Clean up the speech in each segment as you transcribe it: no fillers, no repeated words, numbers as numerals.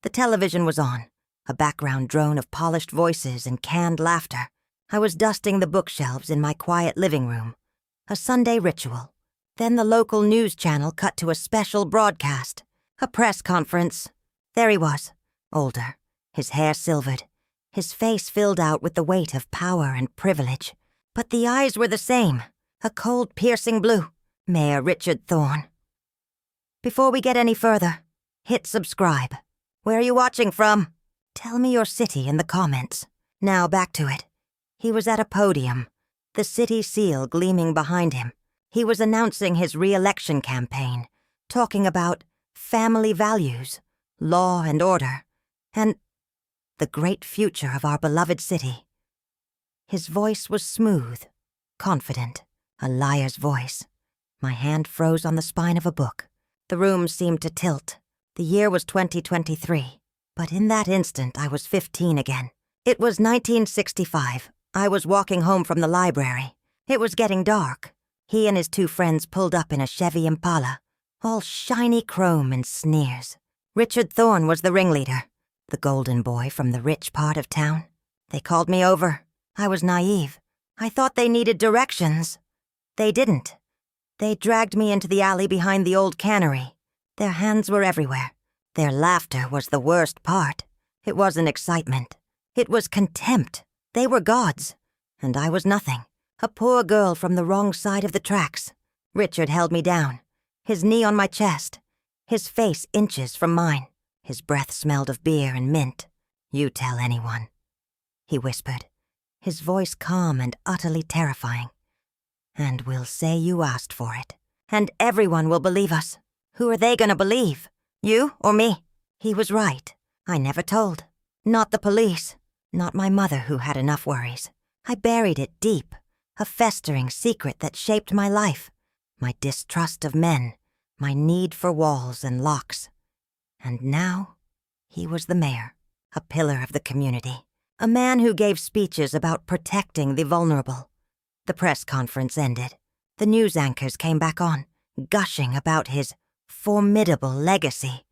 The television was on, a background drone of polished voices and canned laughter. I was dusting the bookshelves in my quiet living room. A Sunday ritual. Then the local news channel cut to a special broadcast. A press conference. There he was, older, his hair silvered, his face filled out with the weight of power and privilege. But the eyes were the same, a cold, piercing blue. Mayor Richard Thorne. Before we get any further, hit subscribe. Where are you watching from? Tell me your city in the comments. Now back to it. He was at a podium, the city seal gleaming behind him. He was announcing his re-election campaign, talking about family values, law and order, and the great future of our beloved city. His voice was smooth, confident, a liar's voice. My hand froze on the spine of a book. The room seemed to tilt. The year was 2023, but in that instant I was 15 again. It was 1965. I was walking home from the library. It was getting dark. He and his two friends pulled up in a Chevy Impala, all shiny chrome and sneers. Richard Thorne was the ringleader, the golden boy from the rich part of town. They called me over. I was naive. I thought they needed directions. They didn't. They dragged me into the alley behind the old cannery. Their hands were everywhere. Their laughter was the worst part. It wasn't excitement. It was contempt. They were gods, and I was nothing. A poor girl from the wrong side of the tracks. Richard held me down, his knee on my chest, his face inches from mine. His breath smelled of beer and mint. "You tell anyone," he whispered, his voice calm and utterly terrifying. "And we'll say you asked for it. And everyone will believe us. Who are they gonna believe? You or me?" He was right. I never told. Not the police. Not my mother, who had enough worries. I buried it deep, a festering secret that shaped my life. My distrust of men, my need for walls and locks. And now, he was the mayor, a pillar of the community, a man who gave speeches about protecting the vulnerable. The press conference ended. The news anchors came back on, gushing about his formidable legacy.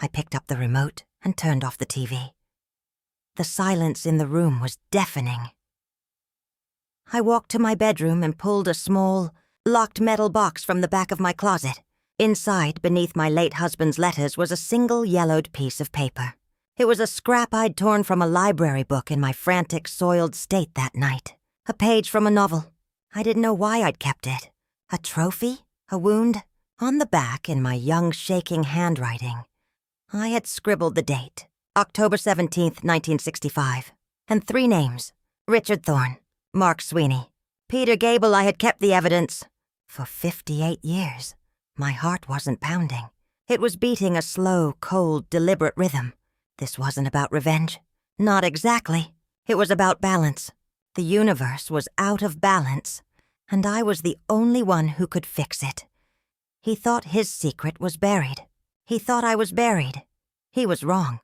I picked up the remote and turned off the TV. The silence in the room was deafening. I walked to my bedroom and pulled a small, locked metal box from the back of my closet. Inside, beneath my late husband's letters, was a single yellowed piece of paper. It was a scrap I'd torn from a library book in my frantic, soiled state that night. A page from a novel. I didn't know why I'd kept it. A trophy? A wound? On the back, in my young, shaking handwriting, I had scribbled the date, October 17th, 1965, and 3 names, Richard Thorne, Mark Sweeney, Peter Gable. I had kept the evidence. For 58 years, my heart wasn't pounding. It was beating a slow, cold, deliberate rhythm. This wasn't about revenge. Not exactly. It was about balance. The universe was out of balance, and I was the only one who could fix it. He thought his secret was buried. He thought I was buried. He was wrong.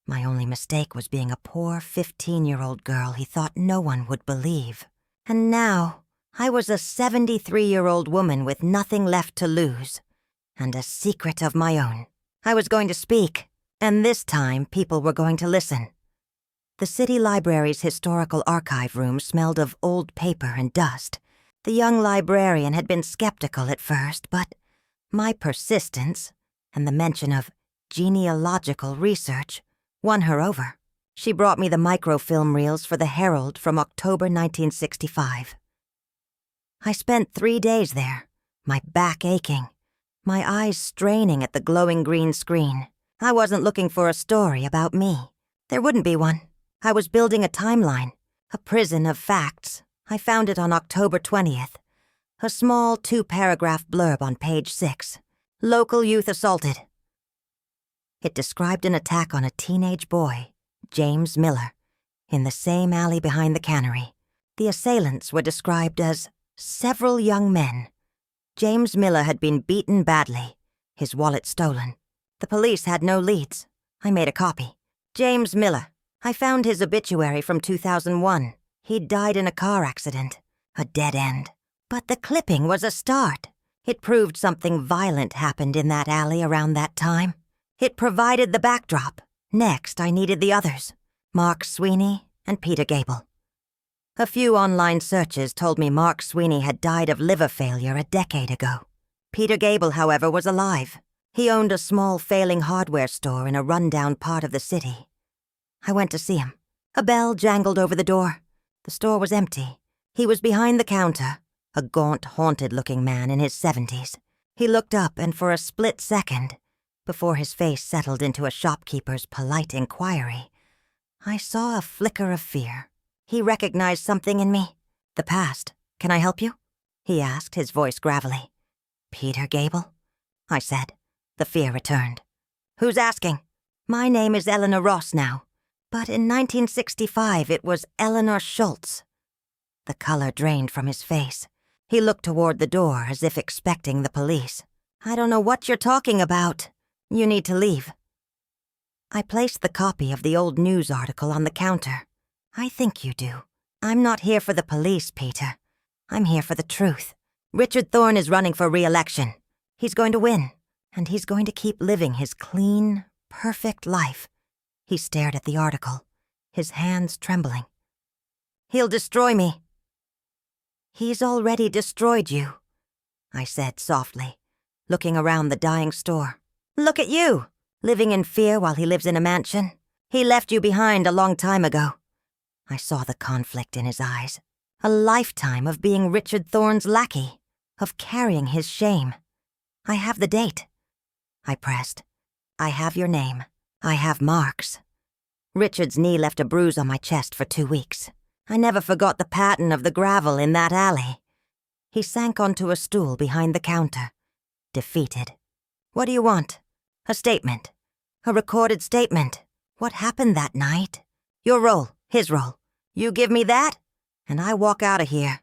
My only mistake was being a poor 15-year-old girl he thought no one would believe. And now, I was a 73-year-old woman with nothing left to lose, and a secret of my own. I was going to speak, and this time people were going to listen. The city library's historical archive room smelled of old paper and dust. The young librarian had been skeptical at first, but my persistence and the mention of genealogical research won her over. She brought me the microfilm reels for the Herald from October 1965. I spent 3 days there, my back aching, my eyes straining at the glowing green screen. I wasn't looking for a story about me. There wouldn't be one. I was building a timeline, a prison of facts. I found it on October 20th. A small 2-paragraph blurb on page 6. Local youth assaulted. It described an attack on a teenage boy, James Miller, in the same alley behind the cannery. The assailants were described as several young men. James Miller had been beaten badly, his wallet stolen. The police had no leads. I made a copy. James Miller. I found his obituary from 2001. He'd died in a car accident. A dead end. But the clipping was a start. It proved something violent happened in that alley around that time. It provided the backdrop. Next, I needed the others, Mark Sweeney and Peter Gable. A few online searches told me Mark Sweeney had died of liver failure a decade ago. Peter Gable, however, was alive. He owned a small failing hardware store in a rundown part of the city. I went to see him. A bell jangled over the door. The store was empty. He was behind the counter, a gaunt, haunted-looking man in his 70s. He looked up, and for a split second, before his face settled into a shopkeeper's polite inquiry, I saw a flicker of fear. He recognized something in me. The past. "Can I help you?" he asked, his voice gravelly. "Peter Gable?" I said. The fear returned. "Who's asking?" "My name is Eleanor Ross now, but in 1965 it was Eleanor Schultz." The color drained from his face. He looked toward the door as if expecting the police. "I don't know what you're talking about. You need to leave." I placed the copy of the old news article on the counter. "I think you do. I'm not here for the police, Peter. I'm here for the truth. Richard Thorne is running for re-election. He's going to win, and he's going to keep living his clean, perfect life." He stared at the article, his hands trembling. "He'll destroy me." "He's already destroyed you," I said softly, looking around the dying store. "Look at you, living in fear while he lives in a mansion. He left you behind a long time ago." I saw the conflict in his eyes. A lifetime of being Richard Thorne's lackey, of carrying his shame. "I have the date." I pressed. "I have your name. I have Mark's." Richard's knee left a bruise on my chest for 2 weeks. I never forgot the pattern of the gravel in that alley. He sank onto a stool behind the counter, defeated. "What do you want?" "A statement. A recorded statement. What happened that night? Your role, his role. You give me that, and I walk out of here,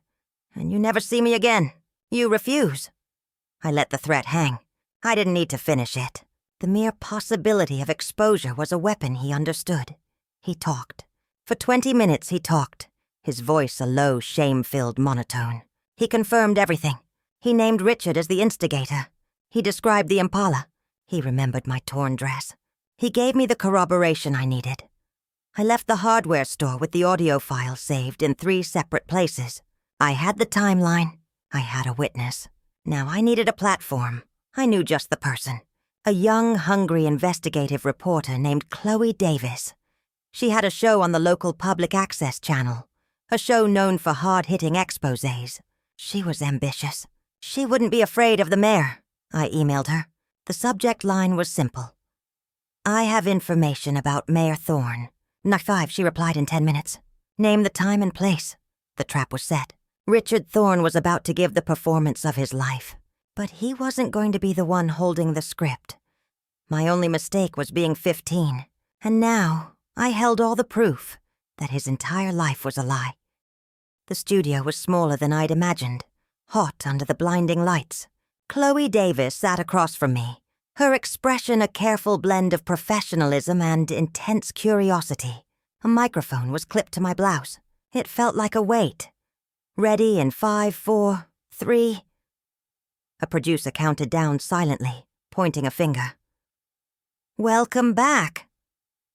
and you never see me again. You refuse." I let the threat hang. I didn't need to finish it. The mere possibility of exposure was a weapon he understood. He talked. For 20 minutes he talked, his voice a low, shame-filled monotone. He confirmed everything. He named Richard as the instigator. He described the Impala. He remembered my torn dress. He gave me the corroboration I needed. I left the hardware store with the audio file saved in 3 separate places. I had the timeline. I had a witness. Now I needed a platform. I knew just the person. A young, hungry investigative reporter named Chloe Davis. She had a show on the local public access channel, a show known for hard-hitting exposés. She was ambitious. She wouldn't be afraid of the mayor. I emailed her. The subject line was simple. "I have information about Mayor Thorne." "Knock 5, she replied in 10 minutes. "Name the time and place." The trap was set. Richard Thorne was about to give the performance of his life, but he wasn't going to be the one holding the script. My only mistake was being 15, and now I held all the proof that his entire life was a lie. The studio was smaller than I'd imagined, hot under the blinding lights. Chloe Davis sat across from me, her expression a careful blend of professionalism and intense curiosity. A microphone was clipped to my blouse. It felt like a weight. "Ready in 5, 4, 3. A producer counted down silently, pointing a finger. "Welcome back,"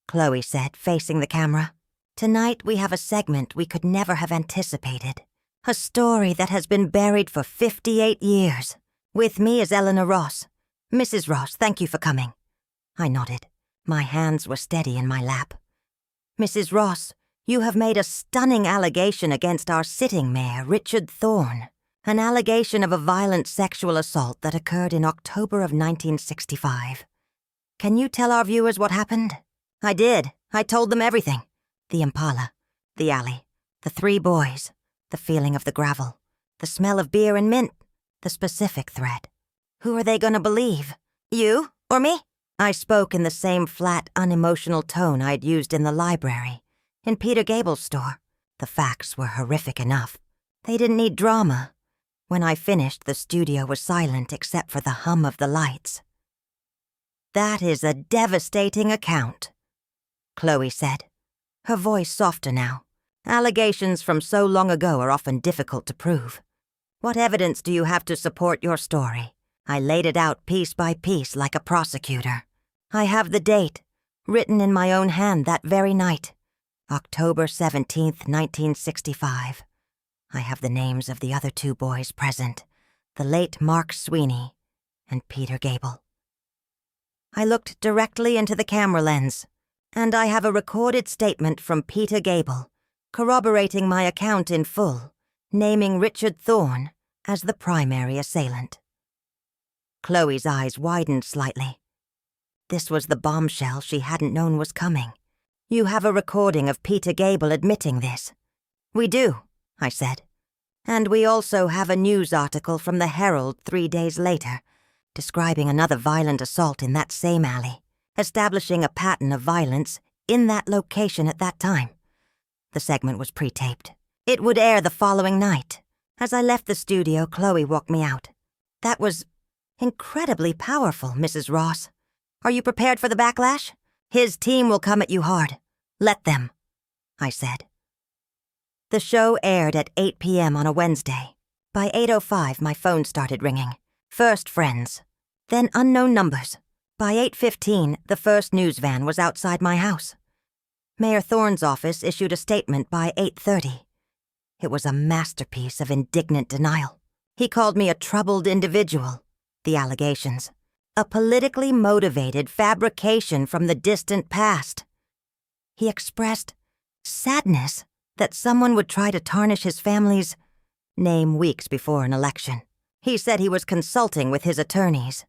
Chloe said, facing the camera. "Tonight we have a segment we could never have anticipated. A story that has been buried for 58 years. With me is Eleanor Ross. Mrs. Ross, thank you for coming." I nodded. My hands were steady in my lap. "Mrs. Ross, you have made a stunning allegation against our sitting mayor, Richard Thorne. An allegation of a violent sexual assault that occurred in October of 1965. Can you tell our viewers what happened?" I did. I told them everything. The Impala, the alley, the 3 boys, the feeling of the gravel, the smell of beer and mint, the specific threat. Who are they going to believe? You or me? I spoke in the same flat, unemotional tone I'd used in the library, in Peter Gable's store. The facts were horrific enough. They didn't need drama. When I finished, the studio was silent except for the hum of the lights. "That is a devastating account," Chloe said, her voice softer now. "Allegations from so long ago are often difficult to prove. What evidence do you have to support your story?" I laid it out piece by piece like a prosecutor. I have the date, written in my own hand that very night, October 17th, 1965. I have the names of the other two boys present, the late Mark Sweeney and Peter Gable. I looked directly into the camera lens, and I have a recorded statement from Peter Gable, corroborating my account in full, naming Richard Thorne as the primary assailant. Chloe's eyes widened slightly. This was the bombshell she hadn't known was coming. You have a recording of Peter Gable admitting this. We do, I said. And we also have a news article from the Herald 3 days later, describing another violent assault in that same alley, establishing a pattern of violence in that location at that time. The segment was pre-taped. It would air the following night. As I left the studio, Chloe walked me out. That was incredibly powerful, Mrs. Ross. Are you prepared for the backlash? His team will come at you hard. Let them, I said. The show aired at 8 p.m. on a Wednesday. By 8:05, my phone started ringing. First friends, then unknown numbers. By 8:15, the first news van was outside my house. Mayor Thorne's office issued a statement by 8:30. It was a masterpiece of indignant denial. He called me a troubled individual, the allegations, a politically motivated fabrication from the distant past. He expressed sadness that someone would try to tarnish his family's name weeks before an election. He said he was consulting with his attorneys.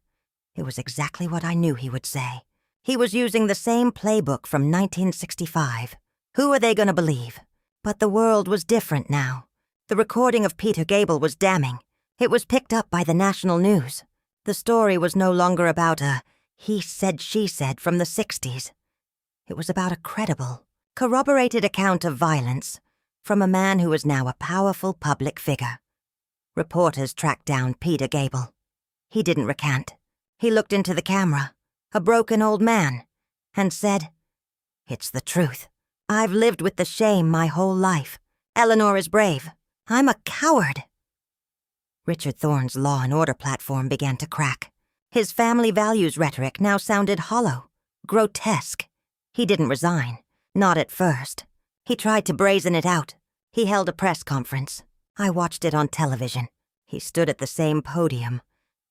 It was exactly what I knew he would say. He was using the same playbook from 1965. Who are they going to believe? But the world was different now. The recording of Peter Gable was damning. It was picked up by the national news. The story was no longer about a he said, she said from the 60s. It was about a credible, corroborated account of violence from a man who was now a powerful public figure. Reporters tracked down Peter Gable. He didn't recant. He looked into the camera, a broken old man, and said, "It's the truth. I've lived with the shame my whole life. Eleanor is brave. I'm a coward." Richard Thorne's law and order platform began to crack. His family values rhetoric now sounded hollow, grotesque. He didn't resign, not at first. He tried to brazen it out. He held a press conference. I watched it on television. He stood at the same podium,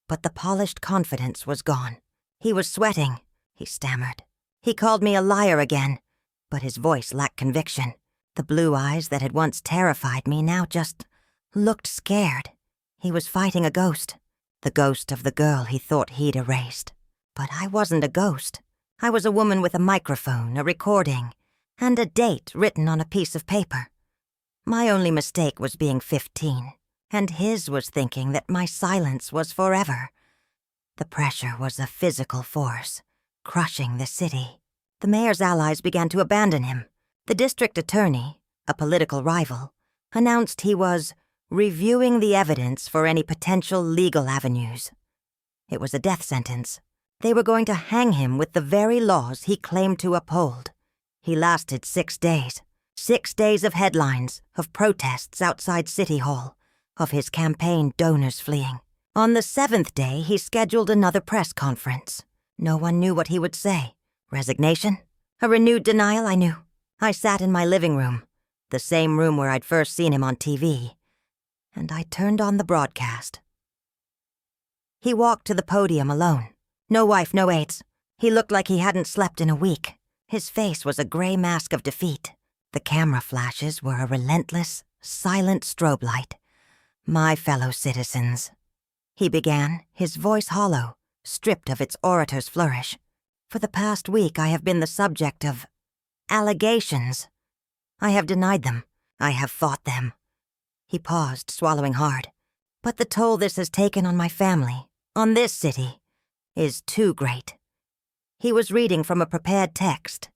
but the polished confidence was gone. He was sweating. He stammered. He called me a liar again, but his voice lacked conviction. The blue eyes that had once terrified me now just looked scared. He was fighting a ghost, the ghost of the girl he thought he'd erased. But I wasn't a ghost. I was a woman with a microphone, a recording, and a date written on a piece of paper. My only mistake was being 15, and his was thinking that my silence was forever. The pressure was a physical force, crushing the city. The mayor's allies began to abandon him. The district attorney, a political rival, announced he was reviewing the evidence for any potential legal avenues. It was a death sentence. They were going to hang him with the very laws he claimed to uphold. He lasted 6 days. 6 days of headlines, of protests outside City Hall, of his campaign donors fleeing. On the 7th day, he scheduled another press conference. No one knew what he would say. Resignation? A renewed denial, I knew. I sat in my living room, the same room where I'd first seen him on TV, and I turned on the broadcast. He walked to the podium alone. No wife, no aides. He looked like he hadn't slept in a week. His face was a gray mask of defeat. The camera flashes were a relentless, silent strobe light. My fellow citizens, he began, his voice hollow, stripped of its orator's flourish. For the past week, I have been the subject of allegations. I have denied them. I have fought them. He paused, swallowing hard. But the toll this has taken on my family, on this city, is too great. He was reading from a prepared text,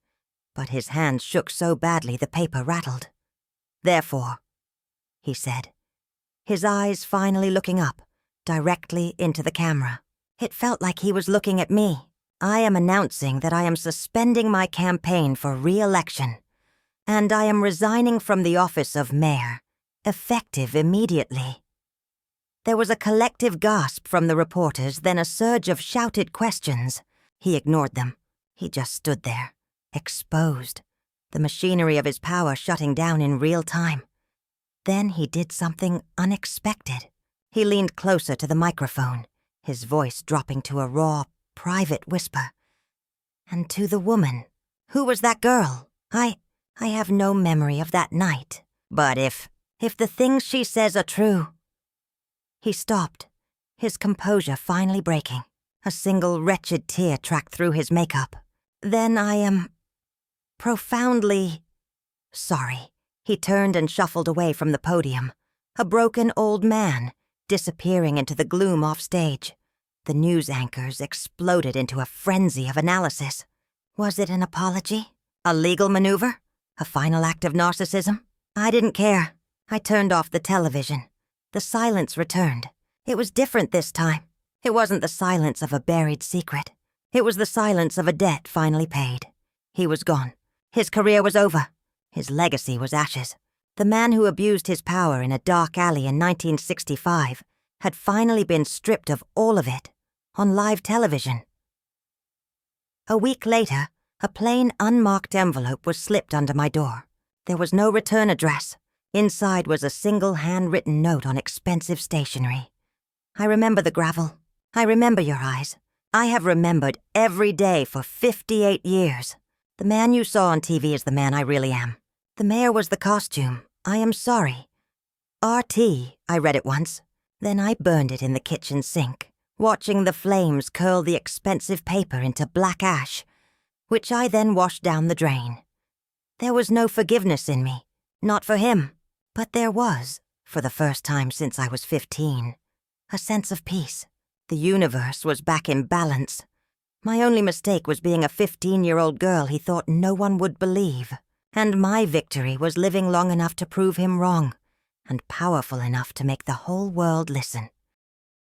but his hands shook so badly the paper rattled. Therefore, he said, his eyes finally looking up, directly into the camera. It felt like he was looking at me. I am announcing that I am suspending my campaign for re-election, and I am resigning from the office of mayor, effective immediately. There was a collective gasp from the reporters, then a surge of shouted questions. He ignored them. He just stood there, exposed, the machinery of his power shutting down in real time. Then he did something unexpected. He leaned closer to the microphone, his voice dropping to a raw, private whisper. And to the woman, who was that girl? I have no memory of that night. But if the things she says are true... He stopped, his composure finally breaking. A single wretched tear tracked through his makeup. Then I am profoundly sorry. He turned and shuffled away from the podium, a broken old man, disappearing into the gloom offstage. The news anchors exploded into a frenzy of analysis. Was it an apology? A legal maneuver? A final act of narcissism? I didn't care. I turned off the television. The silence returned. It was different this time. It wasn't the silence of a buried secret. It was the silence of a debt finally paid. He was gone. His career was over. His legacy was ashes. The man who abused his power in a dark alley in 1965 had finally been stripped of all of it on live television. A week later, a plain, unmarked envelope was slipped under my door. There was no return address. Inside was a single handwritten note on expensive stationery. I remember the gravel. I remember your eyes. I have remembered every day for 58 years. The man you saw on TV is the man I really am. The mayor was the costume. I am sorry. RT, I read it once. Then I burned it in the kitchen sink, watching the flames curl the expensive paper into black ash, which I then washed down the drain. There was no forgiveness in me, not for him, but there was, for the first time since I was 15, a sense of peace. The universe was back in balance. My only mistake was being a 15-year-old girl he thought no one would believe, and my victory was living long enough to prove him wrong, and powerful enough to make the whole world listen.